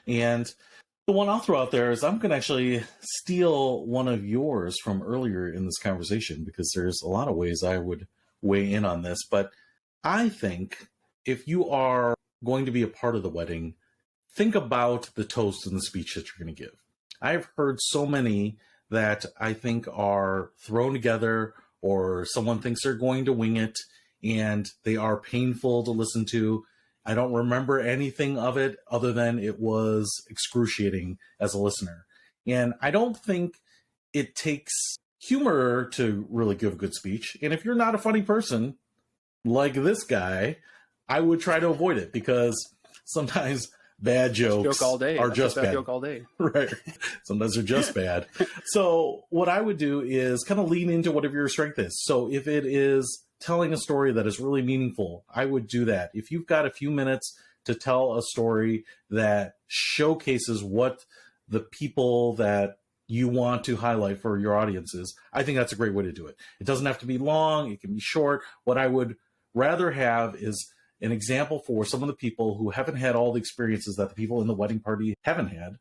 And the one I'll throw out there is I'm going to actually steal one of yours from earlier in this conversation, because there's a lot of ways I would weigh in on this. But I think if you are going to be a part of the wedding, think about the toast and the speech that you're going to give. I've heard so many that I think are thrown together, or someone thinks they're going to wing it, and they are painful to listen to. I don't remember anything of it other than it was excruciating as a listener. And I don't think it takes humor to really give a good speech. And if you're not a funny person like this guy, I would try to avoid it, because sometimes bad jokes are just bad. Joke all day. Right. Sometimes they're just bad. So what I would do is kind of lean into whatever your strength is. So if it is telling a story that is really meaningful, I would do that. If you've got a few minutes to tell a story that showcases what the people that you want to highlight for your audiences, I think that's a great way to do it. It doesn't have to be long. It can be short. What I would rather have is an example for some of the people who haven't had all the experiences that the people in the wedding party haven't had,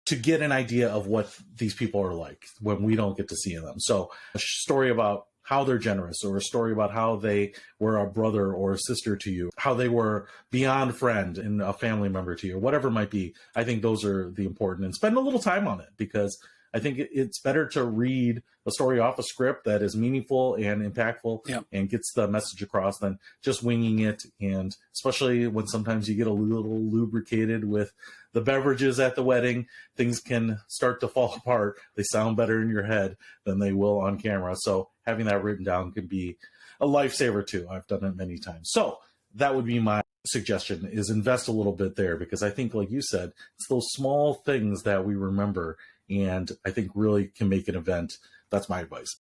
to get an idea of what these people are like when we don't get to see them. So a story about how they're generous, or a story about how they were a brother or a sister to you, how they were beyond friend and a family member to you, or whatever it might be. I think those are the important, and spend a little time on it, because I think it's better to read a story off a script that is meaningful and impactful and gets the message across than just winging it. And especially when sometimes you get a little lubricated with the beverages at the wedding, things can start to fall apart. They sound better in your head than they will on camera. So having that written down can be a lifesaver too. I've done it many times. So that would be my suggestion, is invest a little bit there, because I think, like you said, it's those small things that we remember, and I think really can make an event. That's my advice.